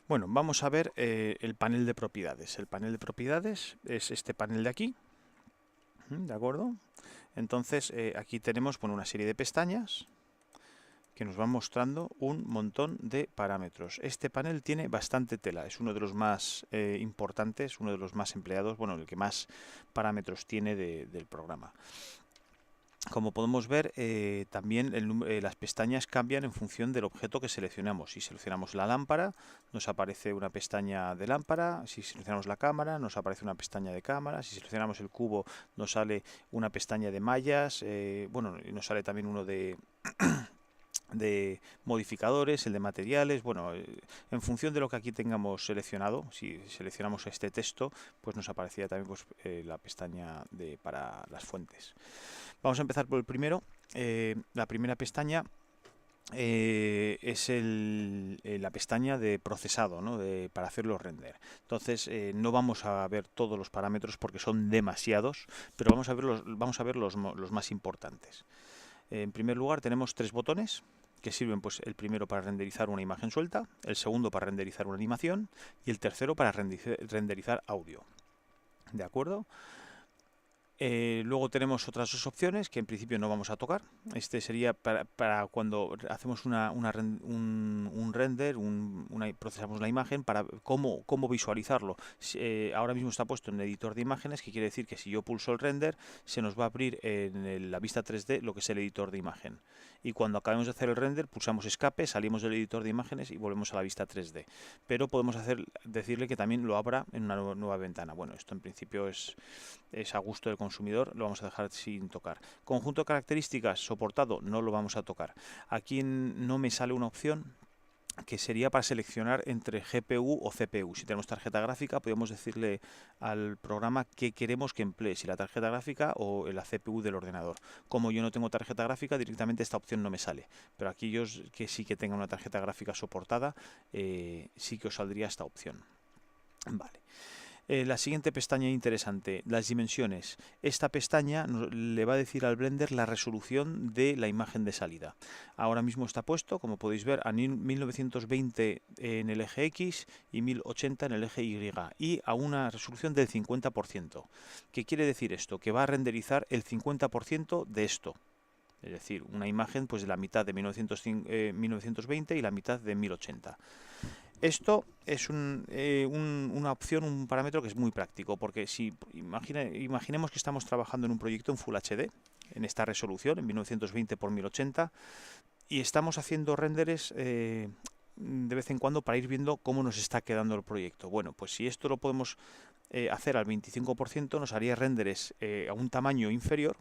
Bueno, vamos a ver el panel de propiedades. El panel de propiedades es este panel de aquí, ¿de acuerdo? Entonces, aquí tenemos, bueno, una serie de pestañas que nos van mostrando un montón de parámetros. Este panel tiene bastante tela, es uno de los más importantes, uno de los más empleados, bueno, el que más parámetros tiene del programa. Como podemos ver, también las pestañas cambian en función del objeto que seleccionamos. Si seleccionamos la lámpara, nos aparece una pestaña de lámpara. Si seleccionamos la cámara, nos aparece una pestaña de cámara. Si seleccionamos el cubo, nos sale una pestaña de mallas. Bueno, y nos sale también uno de modificadores, el de materiales. Bueno, en función de lo que aquí tengamos seleccionado, si seleccionamos este texto, pues nos aparecería también pues, la pestaña para las fuentes. Vamos a empezar por el primero. La primera pestaña es la pestaña de procesado, ¿no? Para hacer los render. Entonces no vamos a ver todos los parámetros porque son demasiados, pero vamos a ver los más importantes. En primer lugar tenemos tres botones que sirven, pues, el primero para renderizar una imagen suelta, el segundo para renderizar una animación y el tercero para renderizar audio. ¿De acuerdo? Luego tenemos otras dos opciones que en principio no vamos a tocar. Este sería para cuando hacemos un render, procesamos la imagen para cómo visualizarlo. Ahora mismo está puesto en el editor de imágenes, que quiere decir que si yo pulso el render, se nos va a abrir en la vista 3D lo que es el editor de imagen. Y cuando acabemos de hacer el render, pulsamos escape, salimos del editor de imágenes y volvemos a la vista 3D. Pero podemos decirle que también lo abra en una nueva ventana. Bueno, esto en principio es a gusto del consumidor, lo vamos a dejar sin tocar. Conjunto de características soportado, no lo vamos a tocar. Aquí no me sale una opción que sería para seleccionar entre GPU o CPU. Si tenemos tarjeta gráfica, podemos decirle al programa qué queremos que emplee, si la tarjeta gráfica o la CPU del ordenador. Como yo no tengo tarjeta gráfica, directamente esta opción no me sale. Pero aquellos que sí que tengan una tarjeta gráfica soportada, sí que os saldría esta opción. Vale. La siguiente pestaña interesante, las dimensiones. Esta pestaña le va a decir al Blender la resolución de la imagen de salida. Ahora mismo está puesto, como podéis ver, a 1920 en el eje X y 1080 en el eje Y, y a una resolución del 50%. ¿Qué quiere decir esto? Que va a renderizar el 50% de esto. Es decir, una imagen pues de la mitad de 1920 y la mitad de 1080. Esto es una opción, un parámetro que es muy práctico, porque si imaginemos que estamos trabajando en un proyecto en Full HD, en esta resolución, en 1920 por 1080, y estamos haciendo renderes de vez en cuando para ir viendo cómo nos está quedando el proyecto. Bueno, pues si esto lo podemos hacer al 25%, nos haría renderes a un tamaño inferior,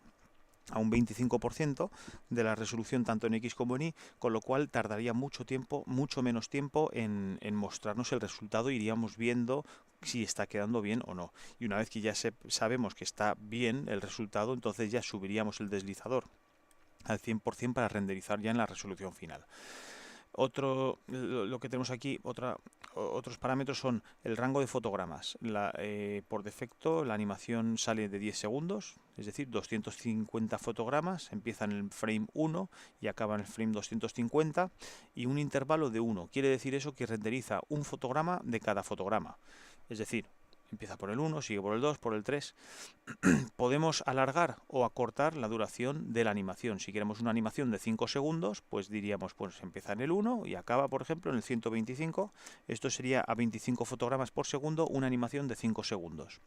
a un 25% de la resolución tanto en X como en Y, con lo cual tardaría mucho tiempo, mucho menos tiempo en mostrarnos el resultado. Iríamos viendo si está quedando bien o no. Y una vez que ya sabemos que está bien el resultado, entonces ya subiríamos el deslizador al 100% para renderizar ya en la resolución final. Lo que tenemos aquí, otros parámetros son el rango de fotogramas. Por defecto la animación sale de 10 segundos, es decir, 250 fotogramas, empieza en el frame 1 y acaba en el frame 250, y un intervalo de 1. Quiere decir eso que renderiza un fotograma de cada fotograma. Es decir, empieza por el 1, sigue por el 2, por el 3. Podemos alargar o acortar la duración de la animación. Si queremos una animación de 5 segundos, pues diríamos, pues empieza en el 1 y acaba, por ejemplo, en el 125. Esto sería a 25 fotogramas por segundo, una animación de 5 segundos.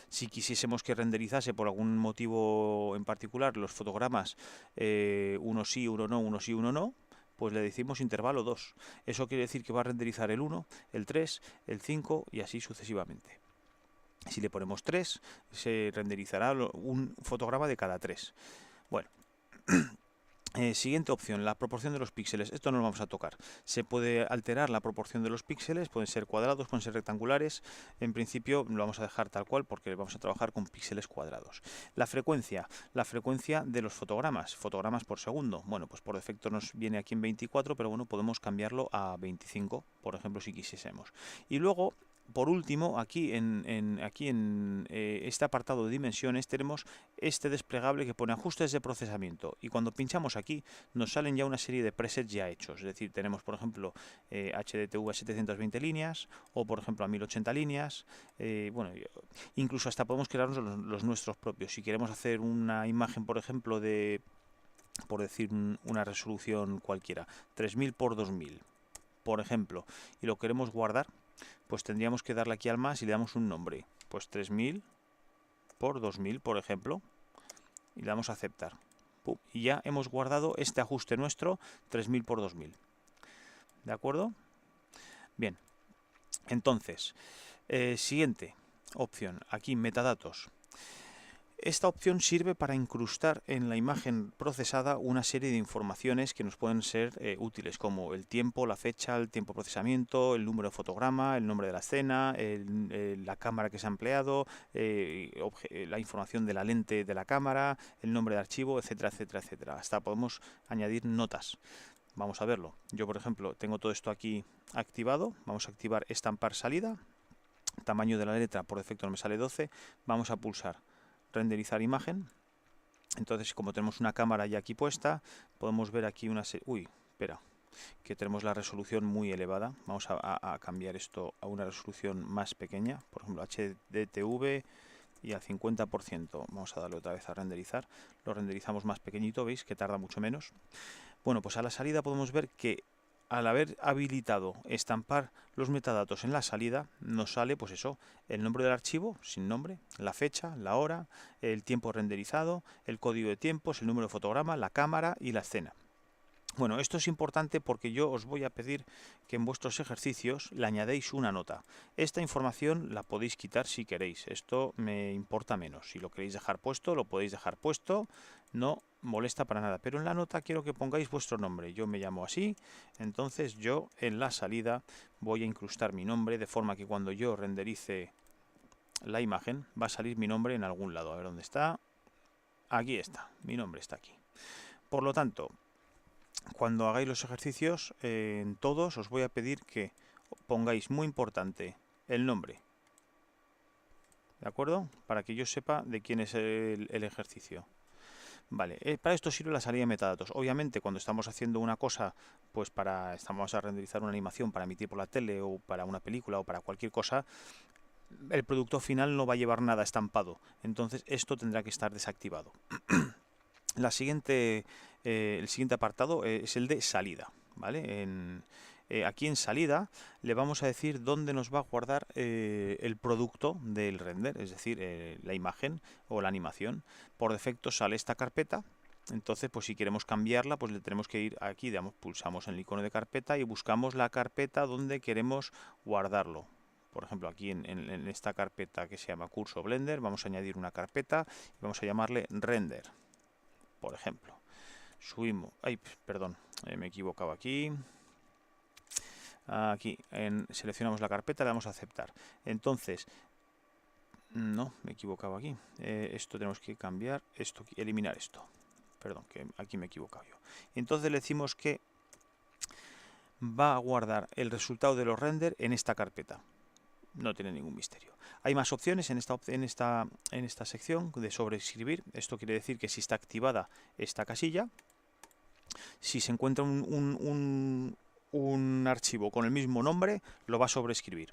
Si quisiésemos que renderizase por algún motivo en particular los fotogramas, uno sí, uno no, uno sí, uno no, pues le decimos intervalo 2. Eso quiere decir que va a renderizar el 1, el 3, el 5 y así sucesivamente. Si le ponemos 3, se renderizará un fotograma de cada 3. Bueno, siguiente opción, la proporción de los píxeles. Esto no lo vamos a tocar. Se puede alterar la proporción de los píxeles, pueden ser cuadrados, pueden ser rectangulares. En principio lo vamos a dejar tal cual porque vamos a trabajar con píxeles cuadrados. La frecuencia de los fotogramas por segundo. Bueno, pues por defecto nos viene aquí en 24, pero bueno, podemos cambiarlo a 25, por ejemplo, si quisiésemos. Y luego por último, aquí en este apartado de dimensiones tenemos este desplegable que pone ajustes de procesamiento, y cuando pinchamos aquí nos salen ya una serie de presets ya hechos. Es decir, tenemos por ejemplo HDTV a 720 líneas, o por ejemplo a 1080 líneas. Bueno, incluso hasta podemos crearnos los nuestros propios. Si queremos hacer una imagen, por ejemplo, por decir una resolución cualquiera, 3000 por 2000, por ejemplo, y lo queremos guardar, pues tendríamos que darle aquí al más y le damos un nombre, pues 3000 por 2000, por ejemplo, y le damos a aceptar. ¡Pum! Y ya hemos guardado este ajuste nuestro, 3000 por 2000. ¿De acuerdo? Bien, entonces, siguiente opción, aquí metadatos. Esta opción sirve para incrustar en la imagen procesada una serie de informaciones que nos pueden ser útiles, como el tiempo, la fecha, el tiempo de procesamiento, el número de fotograma, el nombre de la escena, la cámara que se ha empleado, la información de la lente de la cámara, el nombre de archivo, etcétera, etcétera, etcétera. Hasta podemos añadir notas. Vamos a verlo. Yo, por ejemplo, tengo todo esto aquí activado. Vamos a activar estampar salida. Tamaño de la letra, por defecto no me sale 12. Vamos a pulsar renderizar imagen. Entonces, como tenemos una cámara ya aquí puesta, podemos ver aquí una serie... Uy, espera, que tenemos la resolución muy elevada. Vamos a cambiar esto a una resolución más pequeña, por ejemplo HDTV, y al 50%. Vamos a darle otra vez a renderizar. Lo renderizamos más pequeñito, veis que tarda mucho menos. Bueno, pues a la salida podemos ver que al haber habilitado estampar los metadatos en la salida, nos sale pues eso, el nombre del archivo sin nombre, la fecha, la hora, el tiempo renderizado, el código de tiempos, el número de fotograma, la cámara y la escena. Bueno, esto es importante porque yo os voy a pedir que en vuestros ejercicios le añadéis una nota. Esta información la podéis quitar si queréis, esto me importa menos. Si lo queréis dejar puesto, lo podéis dejar puesto, no molesta para nada. Pero en la nota quiero que pongáis vuestro nombre. Yo me llamo así, entonces yo en la salida voy a incrustar mi nombre, de forma que cuando yo renderice la imagen va a salir mi nombre en algún lado. A ver dónde está. Aquí está, mi nombre está aquí. Por lo tanto, cuando hagáis los ejercicios, en todos os voy a pedir que pongáis, muy importante, el nombre. ¿De acuerdo? Para que yo sepa de quién es el ejercicio. Vale, para esto sirve la salida de metadatos. Obviamente, cuando estamos haciendo una cosa, pues estamos a renderizar una animación para emitir por la tele, o para una película, o para cualquier cosa, el producto final no va a llevar nada estampado. Entonces, esto tendrá que estar desactivado. El siguiente apartado es el de salida, ¿vale? Aquí en salida le vamos a decir dónde nos va a guardar el producto del render, es decir, la imagen o la animación. Por defecto sale esta carpeta. Entonces, pues si queremos cambiarla, pues le tenemos que ir aquí, digamos, pulsamos en el icono de carpeta y buscamos la carpeta donde queremos guardarlo. Por ejemplo, aquí en esta carpeta que se llama curso Blender, vamos a añadir una carpeta y vamos a llamarle render. Por ejemplo, subimos, ay, perdón, me he equivocado aquí. Aquí seleccionamos la carpeta, le damos a aceptar. Entonces, no, me he equivocado aquí. Esto tenemos que cambiar, eliminar esto. Perdón, que aquí me he equivocado yo. Entonces le decimos que va a guardar el resultado de los render en esta carpeta. No tiene ningún misterio. Hay más opciones en esta sección de sobreescribir. Esto quiere decir que si está activada esta casilla, si se encuentra un archivo con el mismo nombre, lo va a sobreescribir.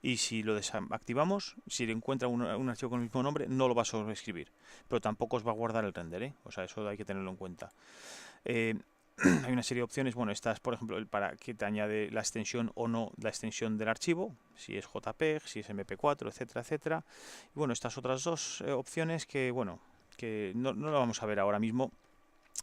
Y si lo desactivamos, si le encuentra un archivo con el mismo nombre, no lo va a sobreescribir. Pero tampoco os va a guardar el render, ¿eh? O sea, eso hay que tenerlo en cuenta. Hay una serie de opciones. Bueno, esta es, por ejemplo, para que te añade la extensión o no, la extensión del archivo, si es JPEG, si es MP4, etcétera, etcétera. Y bueno, estas otras dos opciones que, bueno, que no lo vamos a ver ahora mismo,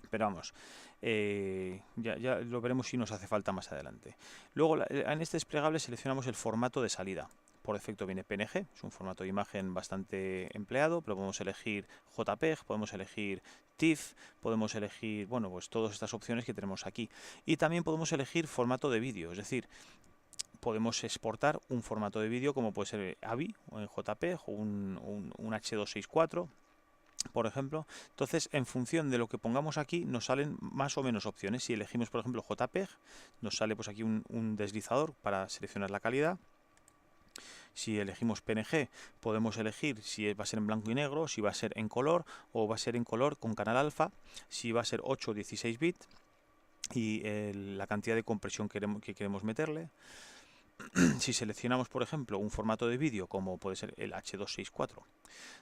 pero vamos, ya lo veremos si nos hace falta más adelante. Luego, en este desplegable seleccionamos el formato de salida. Por defecto viene PNG, es un formato de imagen bastante empleado, pero podemos elegir JPEG, podemos elegir TIFF, podemos elegir, bueno, pues todas estas opciones que tenemos aquí. Y también podemos elegir formato de vídeo, es decir, podemos exportar un formato de vídeo como puede ser AVI o en JPEG o un H264, por ejemplo. Entonces, en función de lo que pongamos aquí, nos salen más o menos opciones. Si elegimos, por ejemplo, JPEG, nos sale pues aquí un deslizador para seleccionar la calidad. Si elegimos PNG, podemos elegir si va a ser en blanco y negro, si va a ser en color o va a ser en color con canal alfa, si va a ser 8 o 16 bits y la cantidad de compresión que queremos meterle. Si seleccionamos, por ejemplo, un formato de vídeo como puede ser el H264,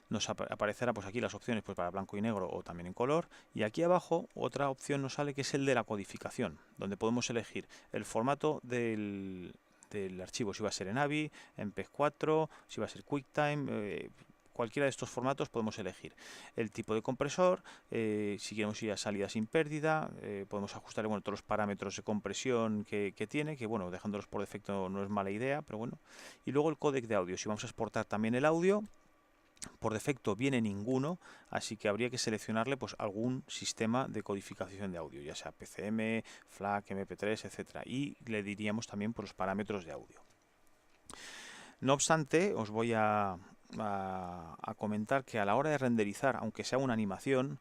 nos aparecerá pues aquí las opciones pues para blanco y negro o también en color, y aquí abajo otra opción nos sale que es el de la codificación, donde podemos elegir el formato del archivo, si va a ser en AVI, en MP4, si va a ser QuickTime, cualquiera de estos formatos podemos elegir el tipo de compresor, si queremos ir a salida sin pérdida, podemos ajustar todos los parámetros de compresión que tiene, que bueno, dejándolos por defecto no es mala idea, pero bueno. Y luego el códec de audio, si vamos a exportar también el audio, por defecto viene ninguno, así que habría que seleccionarle pues algún sistema de codificación de audio, ya sea PCM, FLAC, MP3, etcétera, y le diríamos también por los parámetros de audio. No obstante, os voy a comentar que a la hora de renderizar, aunque sea una animación,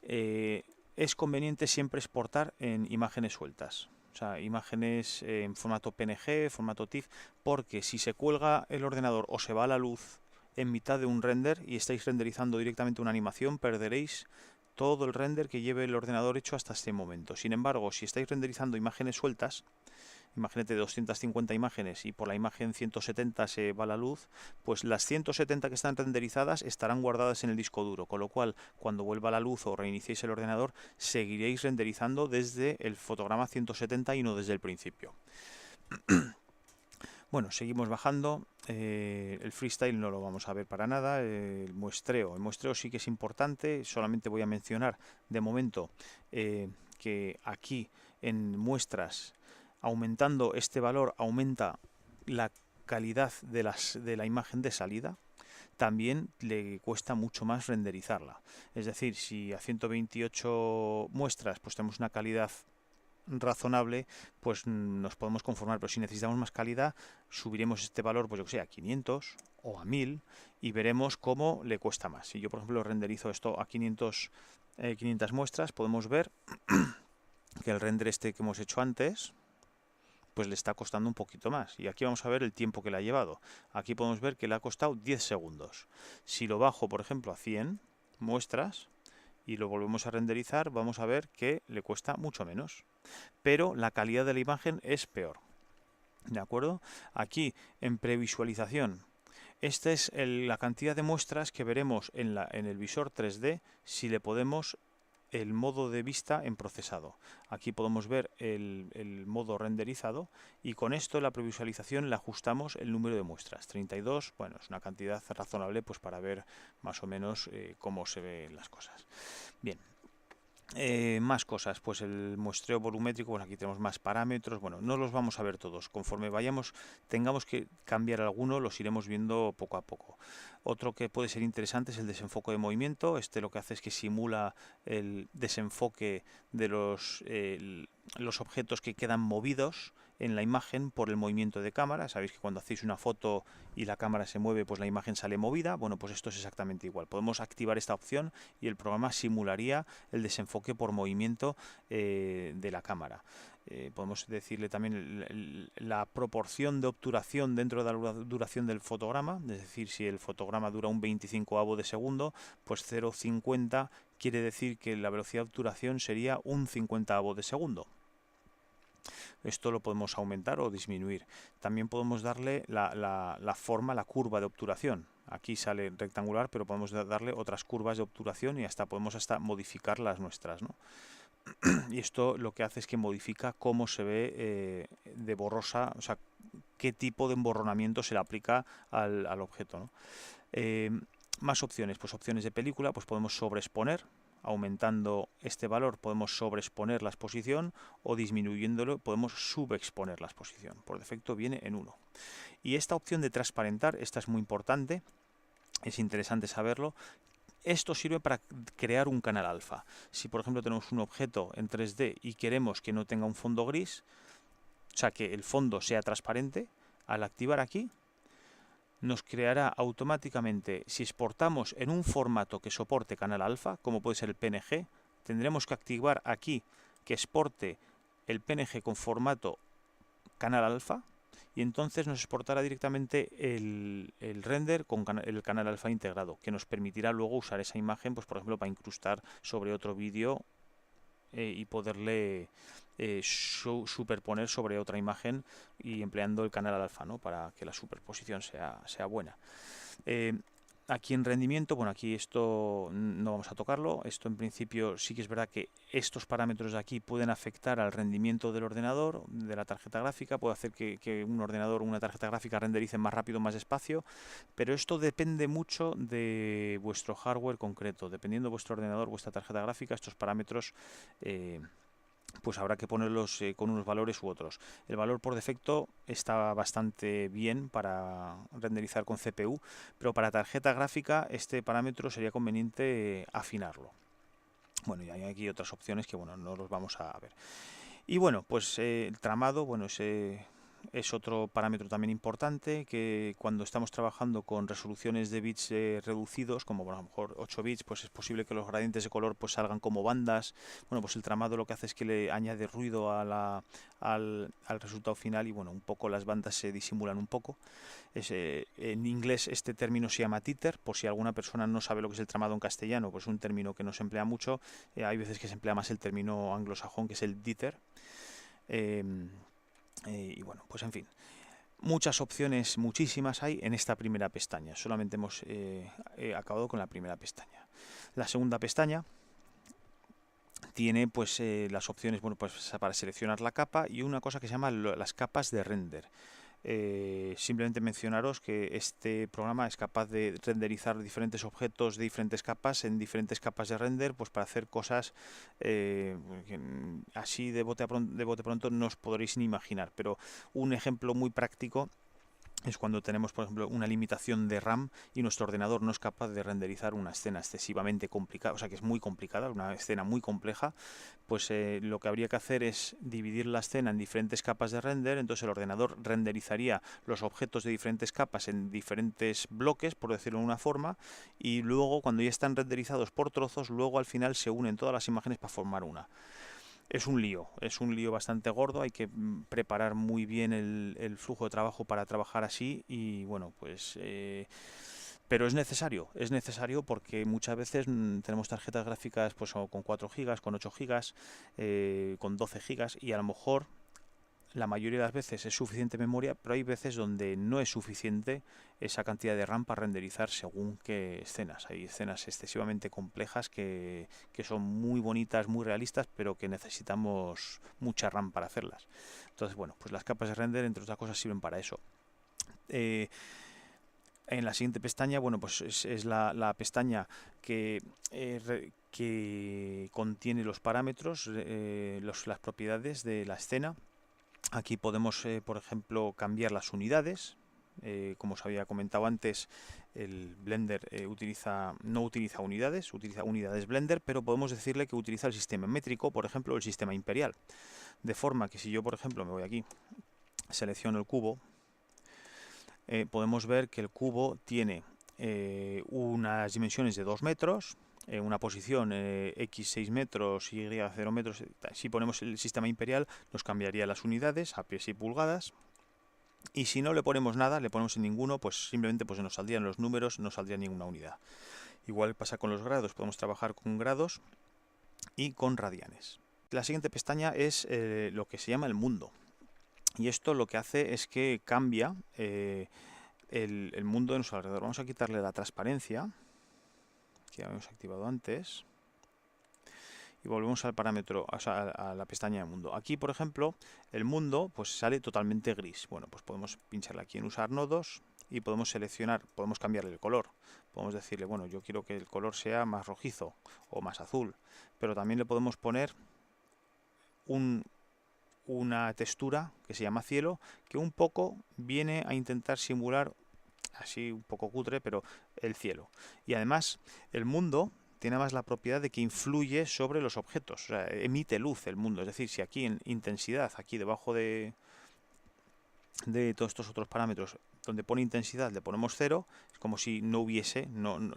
es conveniente siempre exportar en imágenes sueltas. O sea, imágenes en formato PNG, formato TIFF, porque si se cuelga el ordenador o se va la luz en mitad de un render y estáis renderizando directamente una animación, perderéis todo el render que lleve el ordenador hecho hasta este momento. Sin embargo, si estáis renderizando imágenes sueltas, imagínate 250 imágenes y por la imagen 170 se va la luz, pues las 170 que están renderizadas estarán guardadas en el disco duro, con lo cual cuando vuelva la luz o reiniciéis el ordenador seguiréis renderizando desde el fotograma 170 y no desde el principio. Bueno, seguimos bajando. El freestyle no lo vamos a ver para nada. El muestreo sí que es importante. Solamente voy a mencionar de momento que aquí en muestras, aumentando este valor, aumenta la calidad de la imagen de salida. También le cuesta mucho más renderizarla. Es decir, si a 128 muestras pues tenemos una calidad razonable, pues nos podemos conformar, pero si necesitamos más calidad subiremos este valor, pues yo que sé, a 500 o a 1000 y veremos cómo le cuesta más. Si yo por ejemplo renderizo esto a 500 muestras, podemos ver que el render este que hemos hecho antes pues le está costando un poquito más, y aquí vamos a ver el tiempo que le ha llevado. Aquí podemos ver que le ha costado 10 segundos. Si lo bajo por ejemplo a 100 muestras y lo volvemos a renderizar, vamos a ver que le cuesta mucho menos, pero la calidad de la imagen es peor. ¿De acuerdo? Aquí en previsualización, esta es la cantidad de muestras que veremos en el visor 3D si le podemos el modo de vista en procesado. Aquí podemos ver el modo renderizado y con esto en la previsualización le ajustamos el número de muestras. 32, bueno, es una cantidad razonable pues para ver más o menos cómo se ven las cosas. Bien. Más cosas, pues el muestreo volumétrico, bueno, aquí tenemos más parámetros, bueno, no los vamos a ver todos, conforme tengamos que cambiar alguno, los iremos viendo poco a poco. Otro que puede ser interesante es el desenfoque de movimiento. Este lo que hace es que simula el desenfoque de los objetos que quedan movidos en la imagen por el movimiento de cámara. Sabéis que cuando hacéis una foto y la cámara se mueve, pues la imagen sale movida. Bueno, pues esto es exactamente igual. Podemos activar esta opción y el programa simularía el desenfoque por movimiento de la cámara. Podemos decirle también la proporción de obturación dentro de la duración del fotograma, es decir, si el fotograma dura un 25avo de segundo, pues 0,50 quiere decir que la velocidad de obturación sería un 50avo de segundo. Esto lo podemos aumentar o disminuir. También podemos darle la forma, la curva de obturación. Aquí sale rectangular, pero podemos darle otras curvas de obturación y podemos modificar las nuestras, ¿no? Y esto lo que hace es que modifica cómo se ve de borrosa, o sea, qué tipo de emborronamiento se le aplica al objeto, ¿no? Más opciones, pues opciones de película, pues podemos sobreexponer. Aumentando este valor podemos sobreexponer la exposición o disminuyéndolo podemos subexponer la exposición. Por defecto viene en 1. Y esta opción de transparentar, esta es muy importante, es interesante saberlo. Esto sirve para crear un canal alfa. Si por ejemplo tenemos un objeto en 3D y queremos que no tenga un fondo gris, o sea que el fondo sea transparente, al activar aquí nos creará automáticamente, si exportamos en un formato que soporte canal alfa, como puede ser el PNG, tendremos que activar aquí que exporte el PNG con formato canal alfa y entonces nos exportará directamente el render con el canal alfa integrado, que nos permitirá luego usar esa imagen, pues por ejemplo, para incrustar sobre otro vídeo y poderle superponer sobre otra imagen y empleando el canal alfa, ¿no? Para que la superposición sea buena. Aquí en rendimiento, bueno, aquí esto no vamos a tocarlo. Esto en principio sí que es verdad que estos parámetros de aquí pueden afectar al rendimiento del ordenador, de la tarjeta gráfica. Puede hacer que un ordenador o una tarjeta gráfica renderice más rápido, más despacio. Pero esto depende mucho de vuestro hardware concreto. Dependiendo de vuestro ordenador, vuestra tarjeta gráfica, estos parámetros pues habrá que ponerlos con unos valores u otros. El valor por defecto está bastante bien para renderizar con CPU, pero para tarjeta gráfica este parámetro sería conveniente afinarlo. Bueno, y hay aquí otras opciones que bueno, no los vamos a ver. Y bueno, pues el tramado, bueno, es otro parámetro también importante, que cuando estamos trabajando con resoluciones de bits reducidos, como por a lo mejor 8 bits, pues es posible que los gradientes de color pues salgan como bandas. Bueno, pues el tramado lo que hace es que le añade ruido al resultado final y bueno, un poco las bandas se disimulan un poco. En inglés este término se llama jitter, por si alguna persona no sabe lo que es el tramado en castellano, pues es un término que no se emplea mucho. Hay veces que se emplea más el término anglosajón, que es el jitter. Y bueno, pues en fin, muchas opciones, muchísimas hay en esta primera pestaña. Solamente hemos acabado con la primera pestaña. La segunda pestaña tiene pues las opciones, bueno, pues para seleccionar la capa y una cosa que se llama las capas de render. Simplemente mencionaros que este programa es capaz de renderizar diferentes objetos de diferentes capas en diferentes capas de render, pues para hacer cosas así de bote pronto no os podréis ni imaginar. Pero un ejemplo muy práctico es cuando tenemos, por ejemplo, una limitación de RAM y nuestro ordenador no es capaz de renderizar una escena excesivamente complicada, o sea que es muy complicada, una escena muy compleja, pues lo que habría que hacer es dividir la escena en diferentes capas de render. Entonces el ordenador renderizaría los objetos de diferentes capas en diferentes bloques, por decirlo de una forma, y luego cuando ya están renderizados por trozos, luego al final se unen todas las imágenes para formar una. Es un lío bastante gordo, hay que preparar muy bien el flujo de trabajo para trabajar así y bueno, pues pero es necesario porque muchas veces tenemos tarjetas gráficas pues con 4 gigas, con 8 gigas, con 12 gigas y a lo mejor la mayoría de las veces es suficiente memoria, pero hay veces donde no es suficiente esa cantidad de RAM para renderizar según qué escenas. Hay escenas excesivamente complejas que son muy bonitas, muy realistas, pero que necesitamos mucha RAM para hacerlas. Entonces, bueno, pues las capas de render, entre otras cosas, sirven para eso. En la siguiente pestaña, bueno, pues es la pestaña que contiene los parámetros, las propiedades de la escena. Aquí podemos, por ejemplo, cambiar las unidades. Como os había comentado antes, el Blender no utiliza unidades, utiliza unidades Blender, pero podemos decirle que utiliza el sistema métrico, por ejemplo, el sistema imperial. De forma que si yo, por ejemplo, me voy aquí, selecciono el cubo, podemos ver que el cubo tiene unas dimensiones de 2 metros, una posición X 6 metros, Y 0 metros. Si ponemos el sistema imperial nos cambiaría las unidades a pies y pulgadas, y si no le ponemos nada, le ponemos en ninguno, pues simplemente pues nos saldrían los números, no saldría ninguna unidad. Igual pasa con los grados, podemos trabajar con grados y con radianes. La siguiente pestaña es lo que se llama el mundo, y esto lo que hace es que cambia el mundo de nuestro alrededor. Vamos a quitarle la transparencia que habíamos activado antes y volvemos al parámetro, o sea, a la pestaña de mundo. Aquí, por ejemplo, el mundo pues sale totalmente gris. Bueno, pues podemos pincharle aquí en usar nodos y podemos seleccionar, podemos cambiarle el color. Podemos decirle, bueno, yo quiero que el color sea más rojizo o más azul, pero también le podemos poner una textura que se llama cielo, que un poco viene a intentar simular, así un poco cutre, pero el cielo. Y además el mundo tiene más la propiedad de que influye sobre los objetos, o sea, emite luz el mundo. Es decir, si aquí en intensidad, aquí debajo de todos estos otros parámetros, donde pone intensidad le ponemos 0, es como si no hubiese,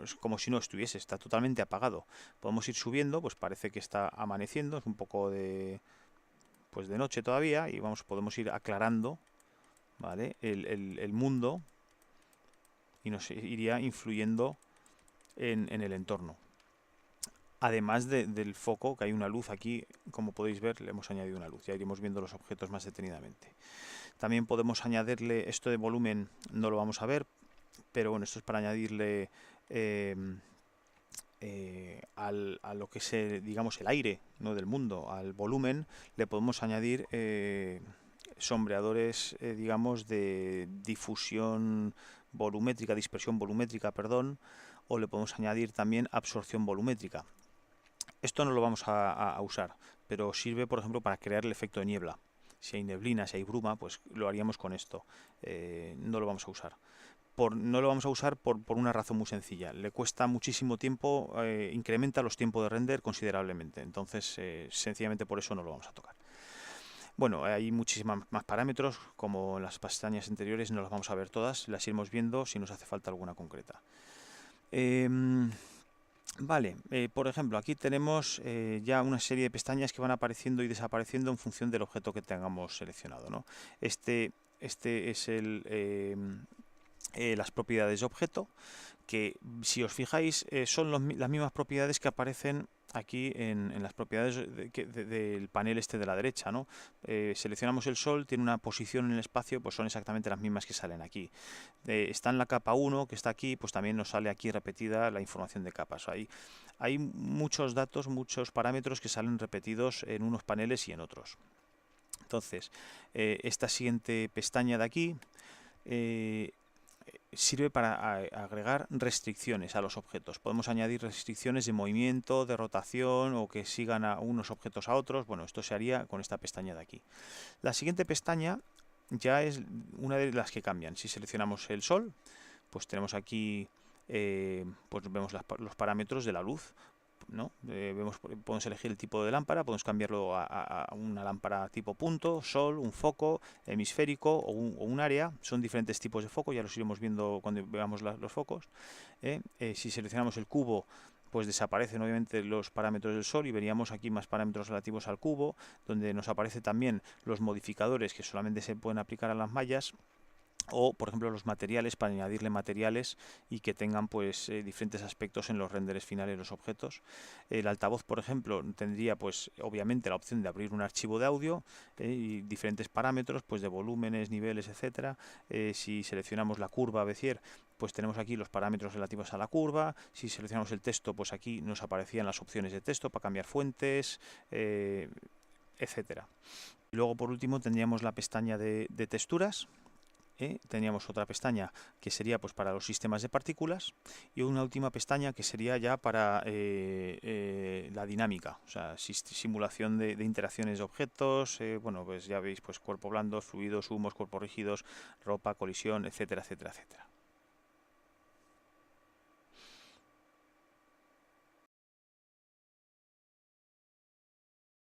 es como si no estuviese, está totalmente apagado. Podemos ir subiendo, pues parece que está amaneciendo, es un poco de noche todavía, y podemos ir aclarando ¿vale? El mundo y nos iría influyendo en el entorno. Además del foco, que hay una luz aquí, como podéis ver, le hemos añadido una luz. Ya iremos viendo los objetos más detenidamente. También podemos añadirle esto de volumen, no lo vamos a ver, pero bueno, esto es para añadirle a lo que es, digamos, el aire, ¿no?, del mundo, al volumen, le podemos añadir sombreadores, digamos, de difusión volumétrica, dispersión volumétrica, perdón, o le podemos añadir también absorción volumétrica. Esto no lo vamos a usar, pero sirve, por ejemplo, para crear el efecto de niebla. Si hay neblina, si hay bruma, pues lo haríamos con esto. No lo vamos a usar. No lo vamos a usar por una razón muy sencilla. Le cuesta muchísimo tiempo, incrementa los tiempos de render considerablemente. Entonces, sencillamente por eso no lo vamos a tocar. Bueno, hay muchísimos más parámetros, como en las pestañas anteriores, no las vamos a ver todas, las iremos viendo si nos hace falta alguna concreta. Vale, por ejemplo, aquí tenemos ya una serie de pestañas que van apareciendo y desapareciendo en función del objeto que tengamos seleccionado, ¿no? Este es las propiedades de objeto, que si os fijáis son las mismas propiedades que aparecen aquí en las propiedades del panel este de la derecha, ¿no? Seleccionamos el sol, tiene una posición en el espacio, pues son exactamente las mismas que salen aquí. Está en la capa 1, que está aquí, pues también nos sale aquí repetida la información de capas. Hay muchos datos, muchos parámetros que salen repetidos en unos paneles y en otros. Entonces, esta siguiente pestaña de aquí sirve para agregar restricciones a los objetos. Podemos añadir restricciones de movimiento, de rotación o que sigan a unos objetos a otros. Bueno, esto se haría con esta pestaña de aquí. La siguiente pestaña ya es una de las que cambian. Si seleccionamos el sol, pues tenemos aquí, pues vemos los parámetros de la luz, ¿no? Podemos elegir el tipo de lámpara, podemos cambiarlo a una lámpara tipo punto, sol, un foco, hemisférico o un área. Son diferentes tipos de foco, ya los iremos viendo cuando veamos los focos. Si seleccionamos el cubo, pues desaparecen obviamente los parámetros del sol y veríamos aquí más parámetros relativos al cubo, donde nos aparecen también los modificadores que solamente se pueden aplicar a las mallas, o por ejemplo los materiales, para añadirle materiales y que tengan pues diferentes aspectos en los renderes finales de los objetos. El altavoz, por ejemplo, tendría pues obviamente la opción de abrir un archivo de audio y diferentes parámetros pues de volúmenes, niveles, etcétera. Si seleccionamos la curva Bézier, pues tenemos aquí los parámetros relativos a la curva. Si seleccionamos el texto, pues aquí nos aparecían las opciones de texto para cambiar fuentes, etcétera. Luego, por último, tendríamos la pestaña de texturas. Teníamos otra pestaña que sería pues para los sistemas de partículas y una última pestaña que sería ya para la dinámica, o sea, simulación de interacciones de objetos. Bueno, pues ya veis, pues cuerpo blando, fluidos, humos, cuerpos rígidos, ropa, colisión, etcétera, etcétera, etcétera.